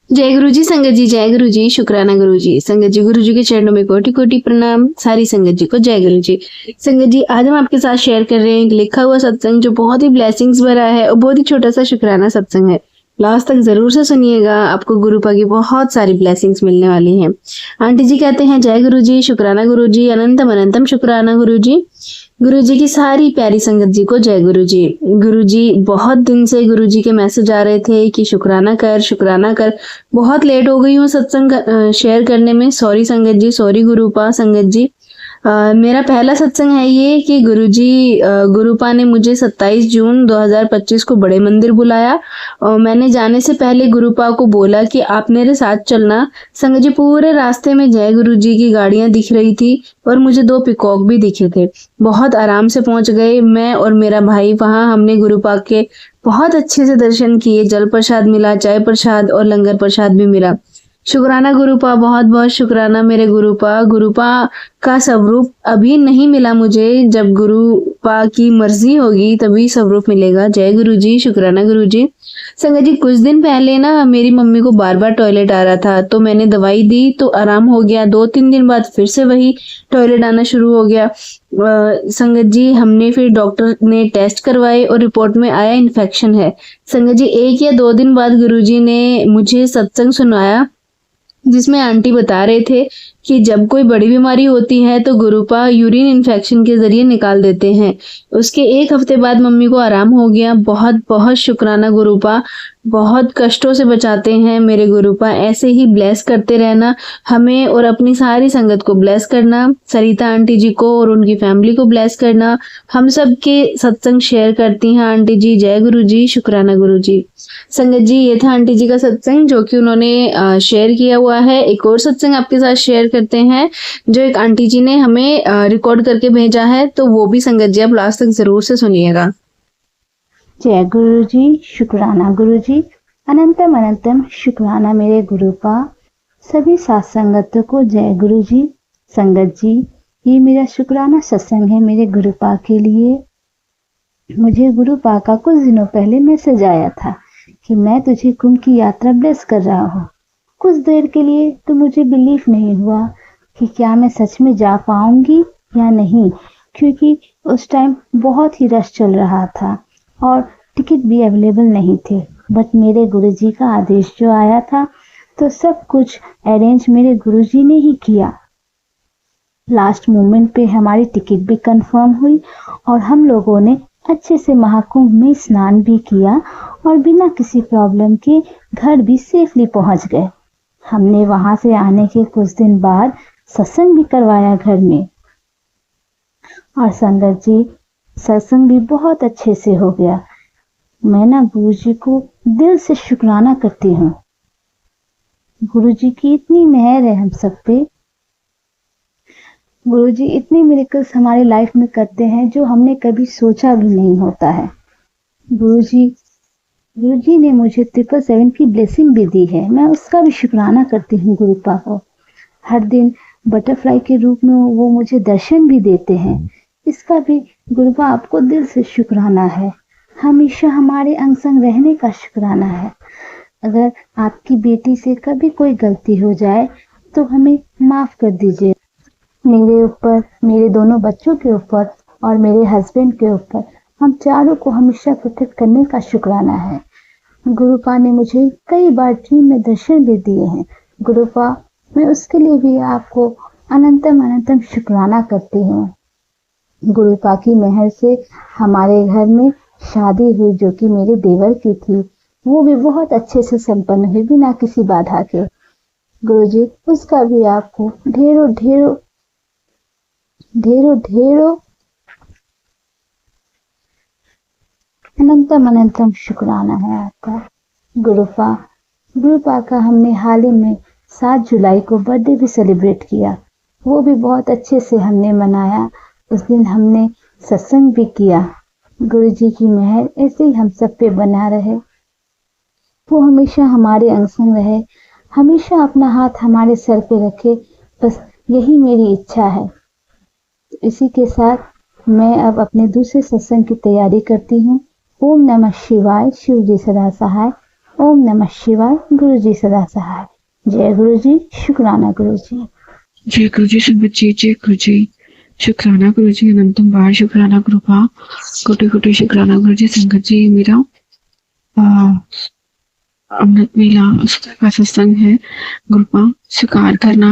जय गुरु जी संगत जी, जय गुरु जी, शुक्राना गुरु जी। संगत जी, गुरु जी के चरणों में कोटि कोटि प्रणाम। सारी संगत जी को जय गुरु जी। संगत जी, आज हम आपके साथ शेयर कर रहे हैं एक लिखा हुआ सत्संग जो बहुत ही ब्लेसिंग्स भरा है और बहुत ही छोटा सा शुक्राना सत्संग है। लास्ट तक जरूर से सुनिएगा, आपको गुरु पा की बहुत सारी ब्लेसिंग्स मिलने वाली हैं। आंटी जी कहते हैं जय गुरु जी, शुक्राना गुरु जी, अनंतम अनंतम शुक्राना गुरु जी। गुरु जी की सारी प्यारी संगत जी को जय गुरु जी। गुरु जी, बहुत दिन से गुरु जी के मैसेज आ रहे थे कि शुक्राना कर, शुक्राना कर। बहुत लेट हो गई हूँ सत्संग शेयर करने में, सॉरी संगत जी, सॉरी गुरुपा संगत जी। मेरा पहला सत्संग है ये कि गुरुजी गुरुपा ने मुझे 27 जून 2025 को बड़े मंदिर बुलाया और मैंने जाने से पहले गुरुपा को बोला कि आप मेरे साथ चलना। संगत जी, पूरे रास्ते में जय गुरु जी की गाड़ियां दिख रही थी और मुझे 2 पिकॉक भी दिखे थे। बहुत आराम से पहुंच गए मैं और मेरा भाई वहां। हमने गुरुपा के बहुत अच्छे से दर्शन किए, जल प्रसाद मिला, चाय प्रसाद और लंगर प्रसाद भी मिला। शुक्राना गुरुपा, बहुत बहुत शुक्राना मेरे गुरुपा। गुरुपा का स्वरूप अभी नहीं मिला मुझे, जब गुरुपा की मर्जी होगी तभी स्वरूप मिलेगा। जय गुरु जी, शुक्राना गुरु जी। संगत जी, कुछ दिन पहले ना मेरी मम्मी को बार बार टॉयलेट आ रहा था तो मैंने दवाई दी तो आराम हो गया। 2-3 दिन बाद फिर से वही टॉयलेट आना शुरू हो गया। संगत जी, हमने फिर डॉक्टर ने टेस्ट करवाए और रिपोर्ट में आया इन्फेक्शन है। संगत जी, 1 या 2 दिन बाद गुरुजी ने मुझे सत्संग सुनाया जिसमें आंटी बता रहे थे कि जब कोई बड़ी बीमारी होती है तो गुरुपा यूरिन इन्फेक्शन के जरिए निकाल देते हैं। उसके 1 हफ्ते बाद मम्मी को आराम हो गया। बहुत बहुत शुक्राना गुरुपा, बहुत कष्टों से बचाते हैं मेरे गुरुपा। ऐसे ही ब्लेस करते रहना हमें और अपनी सारी संगत को ब्लेस करना। सरिता आंटी जी को और उनकी फैमिली को ब्लेस करना। हम सब के सत्संग शेयर करती हैं आंटी जी। जय गुरु जी, शुक्राना गुरु जी। संगत जी, ये था आंटी जी का सत्संग जो कि उन्होंने शेयर किया हुआ है। एक और सत्संग आपके साथ शेयर करते हैं जो एक आंटी जी ने हमें रिकॉर्ड करके भेजा है, तो वो भी संगत जी आप लास्ट तक जरूर से सुनिएगा। जय गुरु जी, शुक्राना गुरु जी, अनंतम अनंतम शुक्राना मेरे गुरुपा। सभी साथ संगतों को जय गुरु जी। संगत जी, ये मेरा शुक्राना सत्संग है मेरे गुरुपा के लिए। मुझे गुरुपा का कुछ दिनों पहले मैसेज आया था कि मैं तुझे कुंभ की यात्रा ब्लेस कर रहा हूँ। कुछ देर के लिए तो मुझे बिलीफ नहीं हुआ कि क्या मैं सच में जा पाऊंगी या नहीं, क्योंकि उस टाइम बहुत ही रश चल रहा था और टिकट भी अवेलेबल नहीं थे। बट मेरे गुरुजी का आदेश जो आया था तो सब कुछ अरेंज मेरे गुरुजी ने ही किया। लास्ट मोमेंट पे हमारी टिकट भी कंफर्म हुई और हम लोगों ने अच्छे से महाकुंभ में स्नान भी किया और बिना किसी प्रॉब्लम के घर भी सेफली पहुंच गए। हमने वहां से आने के कुछ दिन बाद सत्संग भी करवाया घर में और संगत जी, सत्संग भी बहुत अच्छे से हो गया। मैं ना गुरुजी को दिल से शुक्राना करती हूँ। गुरुजी की इतनी मेहर है हम सब पे। गुरुजी इतने मिरेकल्स हमारी लाइफ में करते हैं जो हमने कभी सोचा भी नहीं होता है। गुरुजी ने मुझे 777 की ब्लेसिंग भी दी है। मैं उसका भी शुक्राना करती हूँ गुरुपा को। हर दिन बटरफ्लाई के रूप में वो मुझे दर्शन भी देते हैं। इसका भी गुरुपा आपको दिल से शुक्राना है। हमेशा हमारे अंग संग रहने का शुक्राना है। अगर आपकी बेटी से कभी कोई गलती हो जाए तो हमें माफ कर दीजिए। मेरे ऊपर, मेरे दोनों बच्चों के ऊपर और मेरे हस्बैंड के ऊपर, हम चारों को हमेशा प्रोटेक्ट करने का शुक्राना है। गुरुपा ने मुझे कई बार ड्रीम में दर्शन भी दिए हैं। गुरुपा, मैं उसके लिए भी आपको अनंतम अनंतम शुक्राना करती हूँ। गुरुपा की मेहर से हमारे घर में शादी हुई जो कि मेरे देवर की थी, वो भी बहुत अच्छे से संपन्न हुई बिना किसी बाधा के। गुरुजी, उसका भी आपको ढेरों ढेरों ढेरों ढेरों अनंतम अनंतम शुक्राना है आपका। गुरुपा का हमने हाल ही में 7 जुलाई को बर्थडे भी सेलिब्रेट किया। वो भी बहुत अच्छे से हमने मनाया। उस दिन हमने सत्संग भी किया। गुरुजी की मेहर ऐसे ही हम सब पे बना रहे। वो हमेशा हमारे अंग संग रहे, हमेशा अपना हाथ हमारे सर पे रखे, बस यही मेरी इच्छा है। तो इसी के साथ मैं अब अपने दूसरे सत्संग की तैयारी करती हूँ। ओम नमः शिवाय, शिव जी सदा सहाय। ओम नमः शिवाय। गुरु जी सदा सहाय। जय गुरु जी, शुक्राना गुरु जी। जय गुरु जी संगत जी, जय गुरु जी, शुक्राना गुरु जी, अनंतम बार शुक्राना कृपा, कोटि कोटि शुक्राना गुरु जी संगत जी। मेरा अमृत वेला सुबह का सत्संग है, कृपा स्वीकार करना।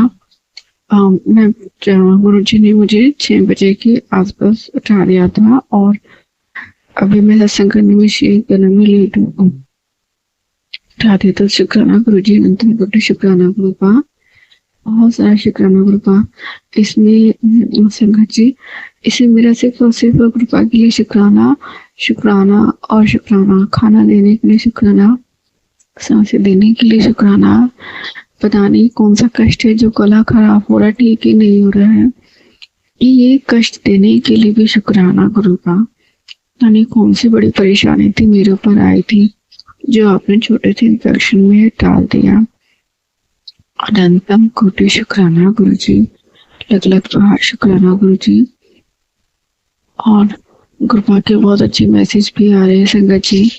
मैं गुरु जी ने मुझे 6 बजे के आसपास उठा दिया था और अभी मैं सत्संग करने में शेयर करने में लेट हूँ। उठा दिया तो शुक्राना गुरु जी, अनंतम कोटि शुक्राना कृपा, बहुत सारा शुक्राना कृपा। इसमें संगत जी, इसे मेरा सिर्फ और सिर्फ कृपा के लिए शुक्राना, शुक्राना और शुक्राना। खाना देने के लिए शुक्राना, सांसें देने के लिए शुक्राना। पता नहीं कौन सा कष्ट है जो गला खराब हो रहा, ठीक ही नहीं हो रहा है, ये कष्ट देने के लिए भी शुक्राना गुरु का। पता नहीं कौन सी बड़ी परेशानी थी मेरे ऊपर आई थी जो आपने छोटे से इन्फेक्शन में टाल दिया। अनंतम कोटि शुक्राना गुरु जी, लग लग बार शुक्राना गुरु जी। और कृपा के बहुत अच्छे मैसेज भी आ रहे हैं संगत जी।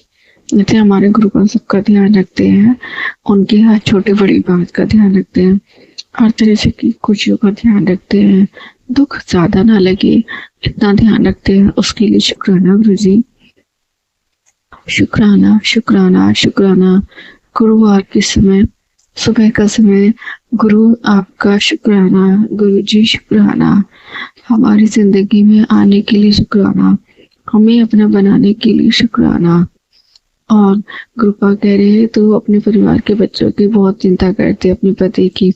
जैसे हमारे गुरुकुल सबका ध्यान रखते हैं, उनकी हर छोटी बड़ी बात का ध्यान रखते हैं, हर तरह से की खुशियों का ध्यान रखते हैं, दुख ज्यादा ना लगे इतना ध्यान रखते हैं, उसके लिए शुक्राना गुरु जी। शुक्राना शुक्राना शुक्राना। गुरुवार के समय, सुबह का समय, गुरु आपका शुक्राना गुरु जी, शुक्राना। हमारी जिंदगी में आने के लिए शुक्राना, हमें अपना बनाने के लिए शुक्राना। और कृपा कह रहे हैं तो अपने परिवार के बच्चों की बहुत चिंता करते, अपने पति की।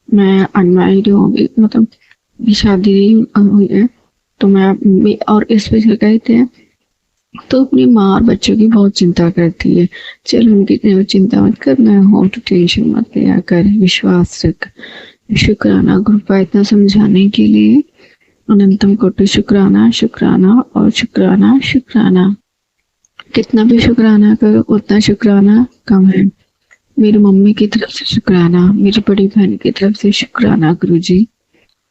मैं अनमैरिड हूँ, मतलब शादी नहीं हुई है, तो मैं और इस वजह कहते हैं तो अपनी माँ और बच्चों की बहुत चिंता करती है। चलो उनकी चिंता मत कर, मैं हूँ तो टेंशन मत लिया कर, विश्वास रख। शुक्राना कृपा इतना समझाने के लिए। अनंतम कोटि शुक्राना, शुक्राना और शुक्राना शुक्राना। कितना भी शुक्राना करो उतना शुक्राना कम है। मेरी मम्मी की तरफ से शुक्राना, मेरी बड़ी बहन की तरफ से शुक्राना गुरु जी,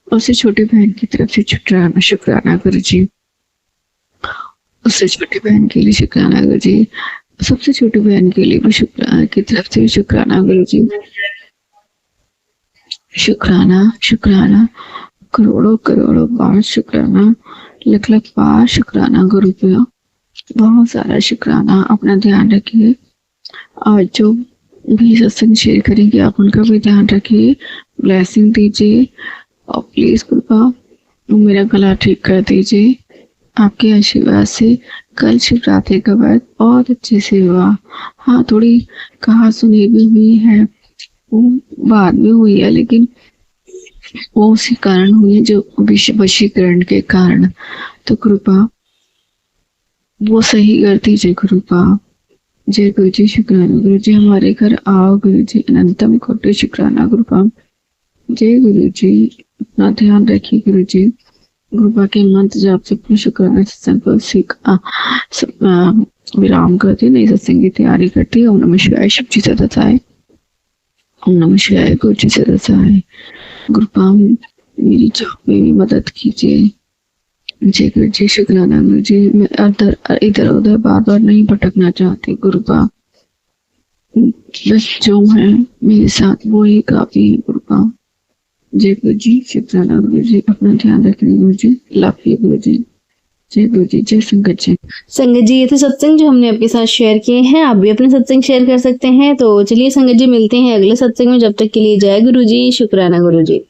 उससे छोटी बहन की तरफ से शुक्राना, शुक्राना गुरु जी, उससे छोटी बहन के लिए शुक्राना गुरु जी, सबसे छोटी बहन के लिए भी शुक्राना की तरफ से शुक्राना गुरु जी। शुक्राना शुक्राना, करोड़ों करोड़ों बार शुक्राना, लख लख बार शुक्राना गुरु प्रिया, बहुत सारा शुक्राना। अपना ध्यान रखिए और जो भी सत्संग शेयर करेंगे आप उनका भी ध्यान रखिए, ब्लेसिंग दीजिए और प्लीज कृपा मेरा गला ठीक कर दीजिए। आपके आशीर्वाद से कल शिवरात्रि का व्रत बहुत अच्छे से हुआ। हाँ, थोड़ी कहा सुनी भी हुई है, वो बाद में हुई है, लेकिन वो उसी कारण हुई है जो वशीकरण के कारण। तो कृपा वो सही कर दीजिए कृपा। जय गुरु जी, शुक्राना गुरु जी। हमारे घर आओ गुरु जी, अनंतम कोटि शुक्राना कृपा। जय गुरु जी, अपना ध्यान रखिए गुरु जी। कृपा के मंत्र जाप से अपने शुक्राना सत्संग को विराम करती, नई सत्संग की तैयारी करती। ओम नमः शिवाय, शिव जी सदा सहाय। ओम नमः शिवाय, गुरु जी सदा सहाय। कृपा मेरी जॉब में भी मदद कीजिए। जय गुरु जी, शुक्राना गुरु जी। मैं इधर उधर बार बार नहीं भटकना चाहती गुरुपा, बस जो है मेरे साथ वो ही काफी है गुरुपा। जय गुरु जी, शुक्राना गुरु जी। अपना ध्यान रखिए गुरु जी, लव यू गुरु जी। जय गुरु जी, जय संगत जी। संगत जी, ये थे सत्संग जो हमने आपके साथ शेयर किए हैं। आप भी अपने सत्संग शेयर कर सकते हैं। तो चलिए संगत जी, मिलते हैं अगले सत्संग में। जब तक के लिए जय गुरु जी, शुक्राना गुरु जी।